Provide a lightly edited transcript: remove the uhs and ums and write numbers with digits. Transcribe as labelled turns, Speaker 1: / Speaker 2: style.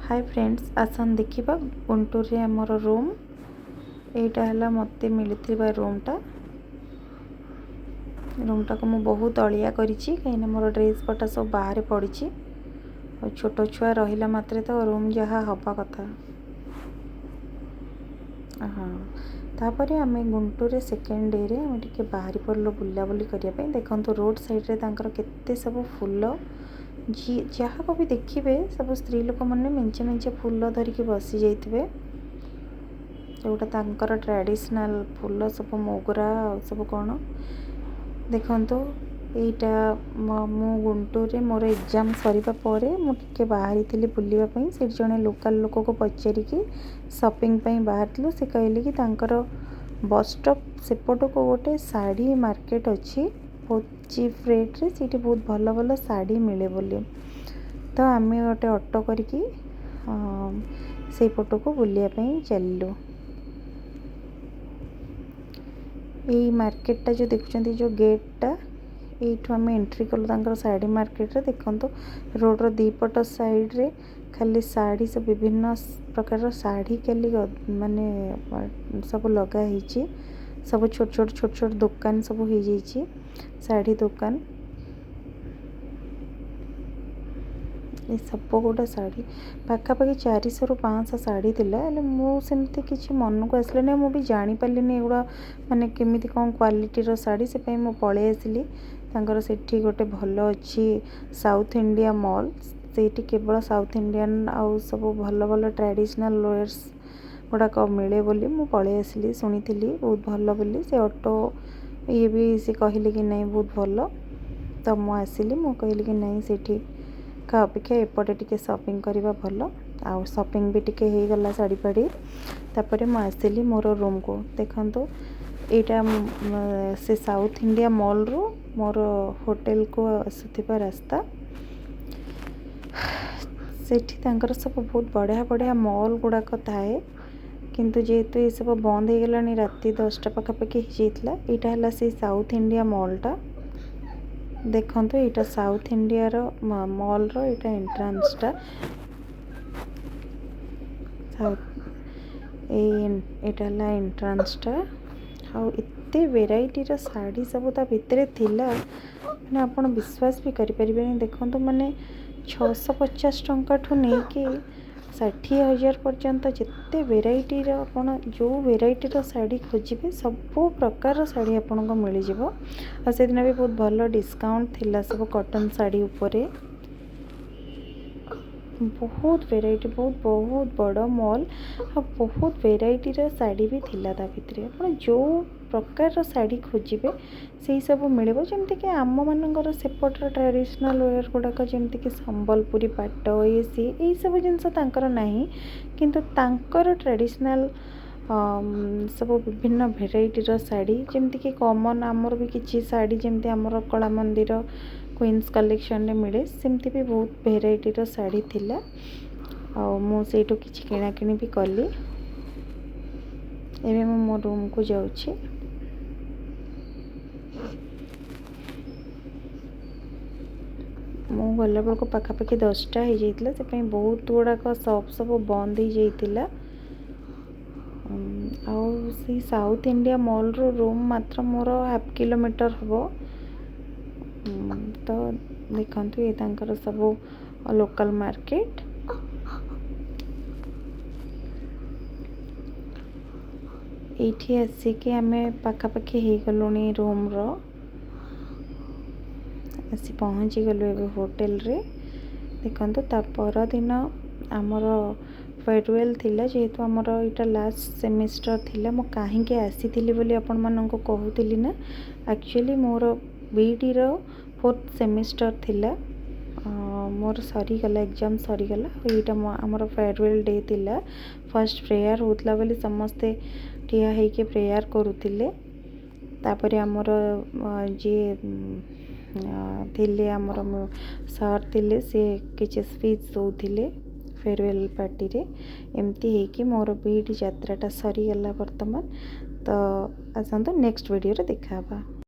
Speaker 1: Hi friends आसन देखा गुंटूर रे आमर रूम एटा है मत मिलता रूमटा को मुझे बहुत अलिया कहीं मोर ड्रेस पटा सब बाहर पड़ी छोट छुआ रहा मात्रे तो रूम जहाँ हवा कथा। हाँ तापर आम गुंटूर सेकेंड डे रे आम टे बाहरी पड़ल बुलाबुली करने देखो रोड साइड केते सब फूल जी जहाँ को भी देखिए सब स्त्री लोक मैंने मेंचे मेंचे फूल धरिकी बसी जाइए जोटा तांकर ट्रेडिशनल फूल सब मोगरा सब कौन देखु यहाँ मु गुंटूर मोर एग्जाम सरीबा पर मुझे बाहरी थी बुलवाई से जड़े लोकल लोक को पचारिकी शॉपिंग बाहर से कहले कि तांकर बस स्टॉप सेपट को गोटे शाढ़ी मार्केट अच्छी बहुत चीप रेट रे सीटी बहुत भल भल शाढ़ी मिले बोली तो आम गोटे ऑटो करके से पट को बुलायापी चलू। यही मार्केटा जो देखुं जो गेटा यू आम एंट्री कलु शाढ़ी मार्केट रे देखो रोड दीपट साइड रे खाली शाढ़ी सब विभिन्न प्रकार शाढ़ी खाली माने सब लगाई सब छोट छोट दुकान सब हो जाइए शाढ़ी दुकान ये सब गोटे शाढ़ी पाखापाखि 400 ରୁ 500 शाढ़ी थिला मुझे किसी मन को आसलानी मुझे जानी पार्लिनी एगुड़ा माने केमिति कौन क्वालिटी रो शाढ़ी से मुझे पलि आसिली तांकर सेठी गोटे भल अच्छी साउथ इंडिया मॉल से केवल साउथ इंडियन आउ सब भल भल ट्रेडिशनल वेयर्स गुड़ाक मिले बोली मु पलि आसिली शुणी बहुत भल बोली से ऑटो ये भी से कहले कि नहीं बहुत भल तो मु आसिली मु कहली कि नहीं सेठी का अपेक्षा एपटे टिके शॉपिंग करवा भल आउ शॉपिंग भी टिके हो गला शाढ़ी फाड़ी तापर मु आसिली मोर रूम को देखो यहाँ से साउथ इंडिया मॉल रू मोर होटल को आसुवा रास्ता सेठी तांकर सब बहुत बढ़िया बढ़िया मॉल गुड़ाक थाए किंतु जेहेतु ये सब बंद हो गलानी राति 10टा पाखापाखि होता यहाँ से साउथ इंडिया मॉलटा देखो यहाँ साउथ इंडिया रो मॉल रो यहाँ एंट्रांसटा यहाँ एंट्रांसटा आउ एते वेराइटी रो शाढ़ी सब ता भितर थिला माने आपण विश्वास भी करि परिबेनी देखो माने 650 टंका ठू नहीं कि 60,000 पर्यंत जिते वेराइटी आपन जो वेराइटी शाढ़ी खोजे सब प्रकार शाढ़ी आपन को मिल जाव और से दिन भी बहुत भल डिस्काउंट थिला सब कॉटन शाढ़ी उपरे बहुत वेराइटी बहुत बहुत बड़ मॉल और बहुत वेराइटी शाढ़ी भी थिला ता भितर आपन जो प्रकार शाढ़ी खोजे से सब मिले जमती कि आम मानकर सेपटर ट्रेडिशनल वेयर गुड़ाक जमती कि संबलपुरी पाट ये सी यही सब जिनस नहीं किंतु तांकर ट्रेडिशनल सब विभिन्न भेराइटी शाढ़ी जमती कि कॉमन आमर भी किसी शाढ़ी जमती आमर कला मंदिर क्वींस कलेक्शन रे मिले सेमती भी बहुत भेराइटी शाढ़ी थिला आ मु सेठू किछि किणाकिणी भी कली एवं मु मो रूम को जाउछि मु गला बेलू पाखापाखि 10टा हो जाइतिला से बहुत गुड़ाक शॉप सब बंद हो जाइतिला आउ सी साउथ इंडिया मॉल रो रूम मात्र मोर हाफ किलोमीटर हम तो देखो ये तांकर सब लोकल मार्केट ये आसिक आम पाखापाखि हो गलुनी रूम रो आसी पहुँची गलु ए होटल रे देखो ता पर दिन आमर फेयरवेल थिला जेहेतु आमर इटा लास्ट सेमिस्टर थिला मो कहीं आसी बोली आपण मानक कहूली ना एक्चुअली मोर बीडी रो 4th सेमिस्टर थिला मोर सरीगला एग्जाम सरीगला यहाँ आमर फेयरवेल डे थिला फर्स्ट प्रेयर होता बोली समस्ते ठिया होके प्रेयर करुले तापर आमर जी थिले आमर सर थिले से किसी स्पीच दौले फेयरवेल पार्टी रे एमती है मोर बीडी यात्राटा सरीगला वर्तमान तो आसतु नेक्स्ट वीडियो रे देखा।